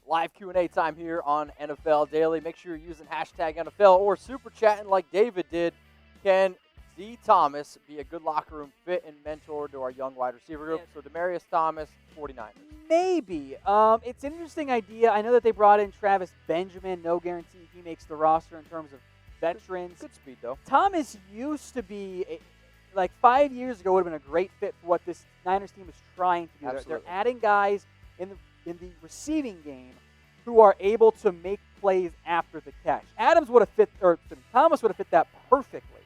Live Q&A time here on NFL Daily. Make sure you're using hashtag NFL or super chatting like David did. Can D. Thomas be a good locker room fit and mentor to our young wide receiver group? So Demaryius Thomas, 49ers. Maybe. It's an interesting idea. I know that they brought in Travis Benjamin. No guarantee he makes the roster in terms of veterans. Good speed, though. Thomas used to be, like 5 years ago, would have been a great fit for what this Niners team is trying to do. Absolutely. They're adding guys in the receiving game who are able to make plays after the catch. Thomas would have fit that perfectly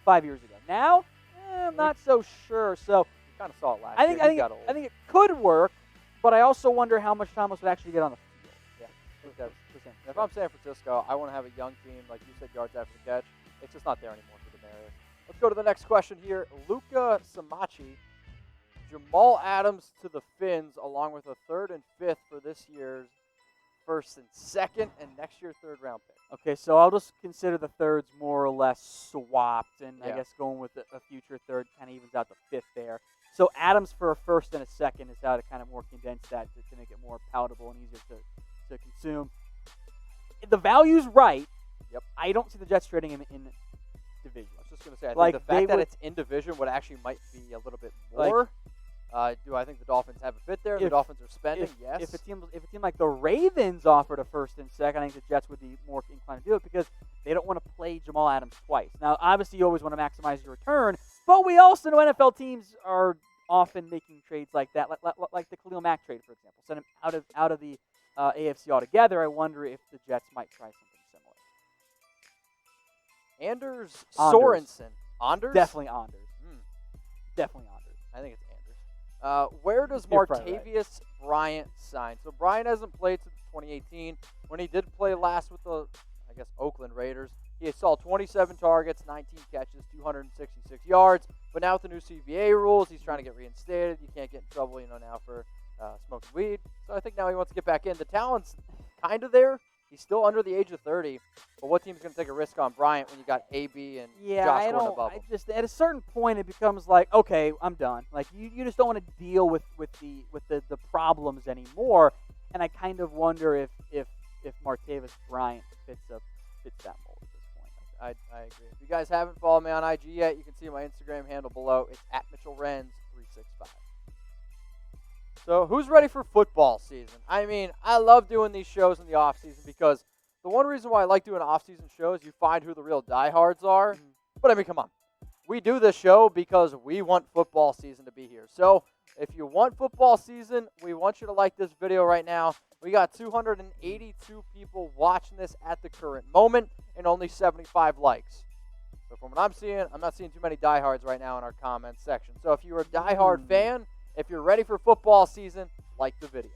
5 years ago. Now, I'm not so sure. So kind of saw it last I year. think it could work, but I also wonder how much Thomas would actually get on the field. Yeah. If I'm San Francisco, I want to have a young team, like you said, yards after the catch. It's just not there anymore for Demaryius. Let's go to the next question here. Luka Samachi, Jamal Adams to the Fins, along with a 3rd and 5th for this year's 1st and 2nd, and next year's 3rd round pick. Okay, so I'll just consider the 3rds more or less swapped, and I guess going with a future 3rd kind of evens out the 5th there. So Adams for a 1st and a 2nd is how to kind of more condense that to make it more palatable and easier to consume. The value's right. Yep. I don't see the Jets trading him in division. I was just going to say, I think the fact that it's in division would actually might be a little bit more. Do I think the Dolphins have a fit there? The Dolphins are spending, yes. If a team like the Ravens offered a 1st and 2nd, I think the Jets would be more inclined to do it because they don't want to play Jamal Adams twice. Now, obviously, you always want to maximize your return, but we also know NFL teams are often making trades like that, like the Khalil Mack trade, for example. Send him out of the AFC altogether. I wonder if the Jets might try something similar. Anders Sorensen. Anders? Definitely Anders. Definitely Anders. I think it's Anders. Where does Martavis Bryant sign? So Bryant hasn't played since 2018. When he did play last with the, Oakland Raiders, he saw 27 targets, 19 catches, 266 yards. But now with the new CBA rules, he's trying to get reinstated. You can't get in trouble, now for smoking weed. So I think now he wants to get back in. The talent's kind of there. He's still under the age of 30. But what team's going to take a risk on Bryant when you got AB and Josh Gordon above him? At a certain point, it becomes like, okay, I'm done. Like you just don't want to deal with the problems anymore. And I kind of wonder if Martavis Bryant fits that mold at this point. I agree. If you guys haven't followed me on IG yet, you can see my Instagram handle below. It's @MitchellRenz365. So who's ready for football season? I mean, I love doing these shows in the offseason because the one reason why I like doing off-season shows, you find who the real diehards are. But I mean, come on. We do this show because we want football season to be here. So if you want football season, we want you to like this video right now. We got 282 people watching this at the current moment and only 75 likes. So from what I'm seeing, I'm not seeing too many diehards right now in our comments section. So if you're a diehard fan, if you're ready for football season, like the video.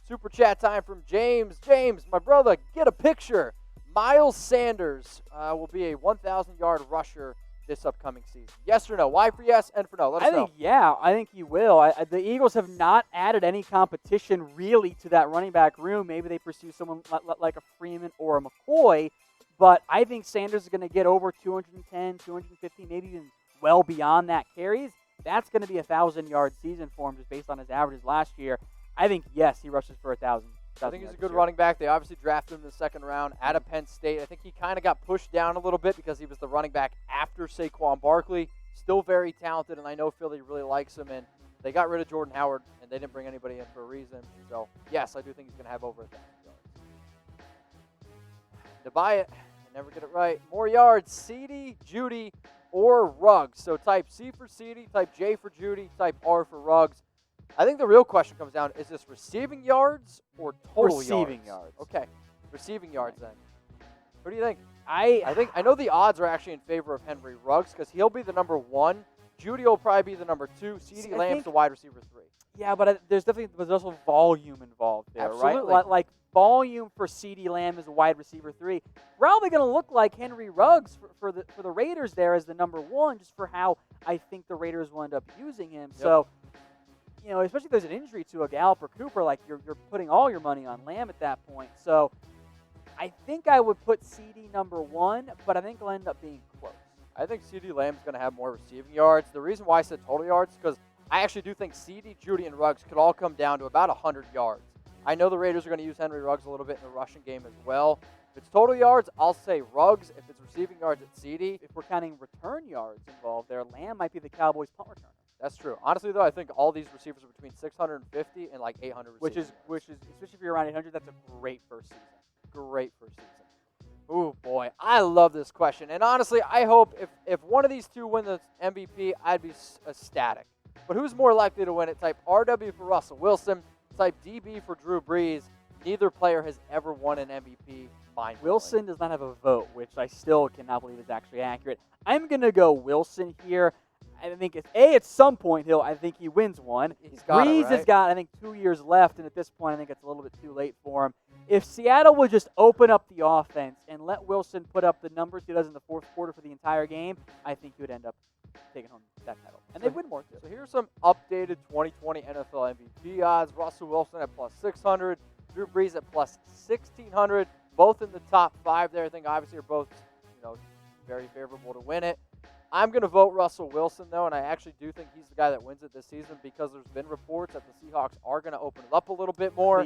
Super chat time from James. James, my brother, get a picture. Miles Sanders will be a 1,000-yard rusher this upcoming season. Yes or no? Y for yes, N for no. Let us know. I think he will. The Eagles have not added any competition really to that running back room. Maybe they pursue someone like a Freeman or a McCoy, but I think Sanders is going to get over 210, 250, maybe even well beyond that carries. That's going to be a 1,000-yard season for him just based on his averages last year. I think, yes, he rushes for 1,000. I think he's a good running back. They obviously drafted him in the 2nd round out of Penn State. I think he kind of got pushed down a little bit because he was the running back after Saquon Barkley. Still very talented, and I know Philly really likes him. And they got rid of Jordan Howard, and they didn't bring anybody in for a reason. So, yes, I do think he's going to have over 1,000 yards. To buy it, I never get it right. More yards, CD, Judy, or Ruggs. So type C for CD, type J for Judy, type R for Ruggs. I think the real question comes down, is this receiving yards or total receiving yards? Okay, receiving yards then. What do you think? I know the odds are actually in favor of Henry Ruggs because he'll be the number 1. Judy will probably be the number 2. CeeDee Lamb's the wide receiver 3. Yeah, but there's also volume involved there, Absolutely. right? Like volume for CeeDee Lamb as a wide receiver 3. Probably going to look like Henry Ruggs for the Raiders there as the number 1, just for how I think the Raiders will end up using him. Yep. So, especially if there's an injury to a Gallup or Cooper, like you're putting all your money on Lamb at that point. So I think I would put CeeDee number 1, but I think it'll end up being close. I think CeeDee Lamb's going to have more receiving yards. The reason why I said total yards is because I actually do think CeeDee, Judy, and Ruggs could all come down to about 100 yards. I know the Raiders are going to use Henry Ruggs a little bit in the rushing game as well. If it's total yards, I'll say Ruggs. If it's receiving yards, it's CD. If we're counting return yards involved there, Lamb might be the Cowboys' punt returner. That's true. Honestly, though, I think all these receivers are between 650 and like 800 Which receiving is, especially if you're around 800, that's a great first season. Great first season. Ooh, boy. I love this question. And honestly, I hope if one of these two win the MVP, I'd be ecstatic. But who's more likely to win it? Type RW for Russell Wilson. Type DB for Drew Brees. Neither player has ever won an MVP. Wilson does not have a vote, which I still cannot believe is actually accurate. I'm going to go Wilson here. I think at some point I think he wins one. Brees has got, I think, 2 years left, and at this point I think it's a little bit too late for him. If Seattle would just open up the offense and let Wilson put up the numbers he does in the fourth quarter for the entire game, I think he would end up taking home that title. And they'd win more, too. So here's some updated 2020 NFL MVP odds. Russell Wilson at plus 600. Drew Brees at plus 1,600. Both in the top 5 there. I think obviously are both, very favorable to win it. I'm going to vote Russell Wilson, though, and I actually do think he's the guy that wins it this season because there's been reports that the Seahawks are going to open it up a little bit more.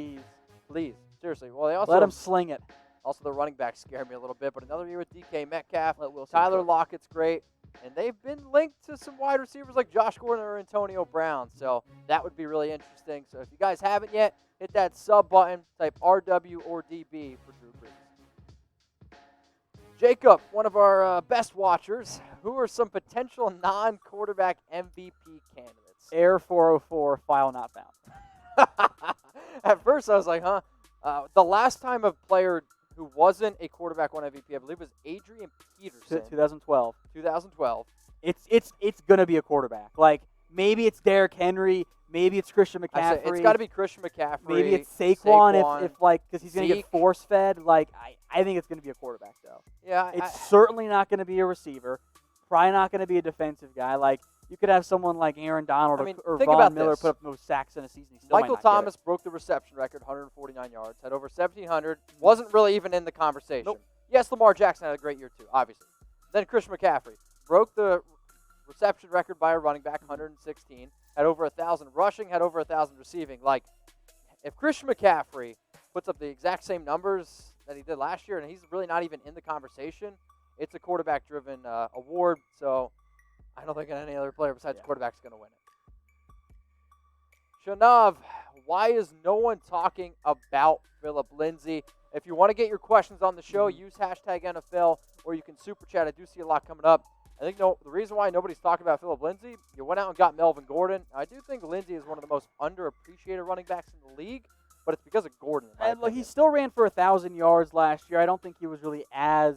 Please. Seriously. Well, they also let him sling it. Also, the running backs scare me a little bit, but another year with DK Metcalf, Tyler Lockett's great, and they've been linked to some wide receivers like Josh Gordon or Antonio Brown, so that would be really interesting. So if you guys haven't yet, hit that sub button, type RW or DB for Drew Brees. Jacob, one of our best watchers, who are some potential non-quarterback MVP candidates? Air 404, file not found. At first, I was like, huh? The last time a player who wasn't a quarterback won MVP, I believe, was Adrian Peterson. 2012. 2012. It's going to be a quarterback. Like, maybe it's Derrick Henry. Maybe it's Christian McCaffrey. It's got to be Christian McCaffrey. Maybe it's Saquon if because he's going to get force-fed. Like, I think it's going to be a quarterback, though. Yeah. It's certainly not going to be a receiver. Probably not going to be a defensive guy. Like, you could have someone like Aaron Donald or Von Miller put up those sacks in a season. Michael Thomas broke the reception record, 149 yards, had over 1,700. Wasn't really even in the conversation. Nope. Yes, Lamar Jackson had a great year, too, obviously. Then Christian McCaffrey broke the reception record by a running back, 116. Had over 1,000 rushing, had over 1,000 receiving. Like, if Christian McCaffrey puts up the exact same numbers that he did last year, and he's really not even in the conversation, it's a quarterback-driven award. So I don't think any other player besides the quarterback is going to win it. Shanav, why is no one talking about Phillip Lindsay? If you want to get your questions on the show, use hashtag NFL, or you can super chat. I do see a lot coming up. I think the reason why nobody's talking about Phillip Lindsay, you went out and got Melvin Gordon. I do think Lindsay is one of the most underappreciated running backs in the league, but it's because of Gordon. And look, he still ran for 1,000 yards last year. I don't think he was really as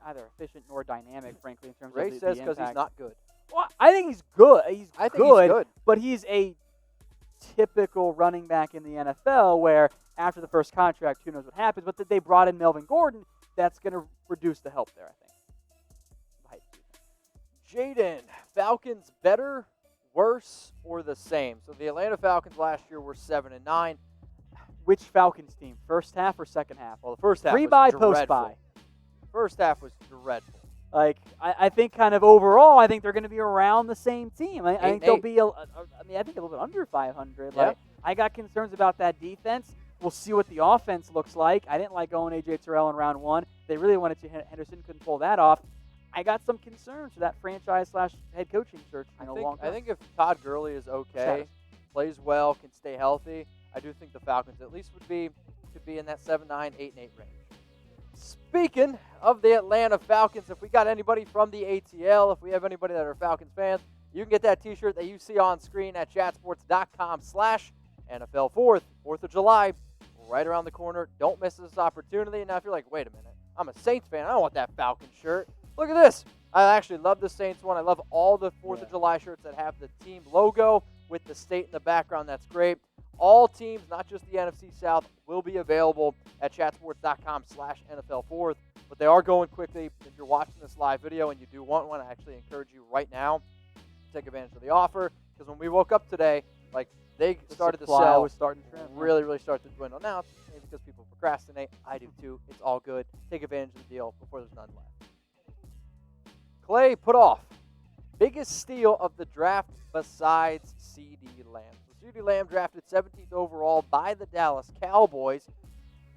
either efficient nor dynamic, frankly, in terms Ray of the says impact. because he's not good. Well, I think he's good. I think he's good, but he's a typical running back in the NFL where after the first contract, who knows what happens. But that they brought in Melvin Gordon, that's going to reduce the help there, I think. Jaden, Falcons better, worse, or the same? So the Atlanta Falcons last year were 7-9. Which Falcons team? First half or second half? Well, the first half Pre-buy, was dreadful. post-buy. First half was dreadful. Like, I think kind of overall, I think they're going to be around the same team. I think they'll be, I think a little bit under 500. Yeah. Like, I got concerns about that defense. We'll see what the offense looks like. I didn't like going A.J. Terrell in round one. They really wanted to. Henderson couldn't pull that off. I got some concerns for that franchise/head coaching search in the long term. I think if Todd Gurley is okay, plays well, can stay healthy, I do think the Falcons at least could be in that 7-9, 8-8 range. Speaking of the Atlanta Falcons, if we got anybody from the ATL, if we have anybody that are Falcons fans, you can get that T-shirt that you see on screen at chatsports.com/NFL 4th of July, right around the corner. Don't miss this opportunity. Now, if you're like, wait a minute, I'm a Saints fan. I don't want that Falcons shirt. Look at this. I actually love the Saints one. I love all the 4th of July shirts that have the team logo with the state in the background. That's great. All teams, not just the NFC South, will be available at chatsports.com/NFL 4th. But they are going quickly. If you're watching this live video and you do want one, I actually encourage you right now to take advantage of the offer. Because when we woke up today, like they started to sell, was starting to trim, really started to dwindle. Now, it's maybe because people procrastinate. I do too. It's all good. Take advantage of the deal before there's none left. Clay put off biggest steal of the draft besides CeeDee Lamb. So CeeDee Lamb drafted 17th overall by the Dallas Cowboys.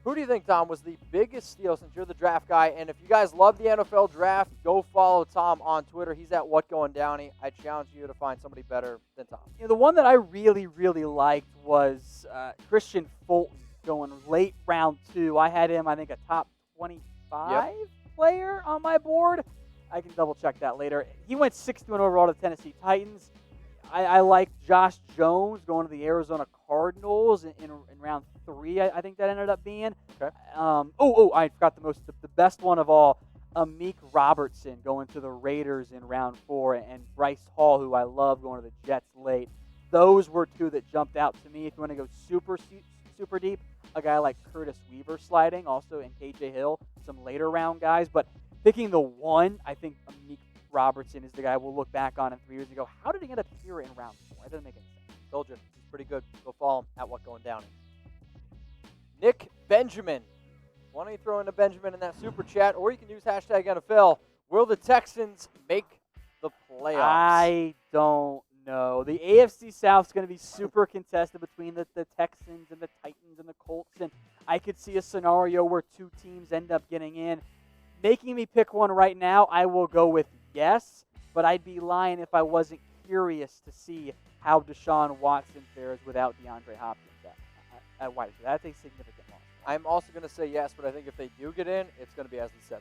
Who do you think, Tom, was the biggest steal since you're the draft guy? And if you guys love the NFL draft, go follow Tom on Twitter. He's at WhatGoingDowney. I challenge you to find somebody better than Tom. The one that I really, really liked was Christian Fulton going late round 2. I had him, I think, a top 25 player on my board. I can double-check that later. He went 61 overall to the Tennessee Titans. I like Josh Jones going to the Arizona Cardinals in round 3. I think that ended up being. Okay. I forgot the best one of all. Amik Robertson going to the Raiders in round 4, and Bryce Hall, who I love, going to the Jets late. Those were 2 that jumped out to me. If you want to go super deep, a guy like Curtis Weaver sliding, also in KJ Hill, some later round guys. But picking the 1, I think Amik Robertson is the guy we'll look back on in 3 years and go, how did he end up here in round 4? That doesn't make any sense. Told you. He's pretty good. Go follow him at WhatGoingDowney. Nick Benjamin. Why don't you throw in a Benjamin in that super chat, or you can use hashtag NFL. Will the Texans make the playoffs? I don't know. The AFC South is going to be super contested between the Texans and the Titans and the Colts, and I could see a scenario where 2 teams end up getting in. Making me pick one right now, I will go with yes, but I'd be lying if I wasn't curious to see how Deshaun Watson fares without DeAndre Hopkins at wide receiver. That's a significant loss. I'm also going to say yes, but I think if they do get in, it's going to be as the 7th.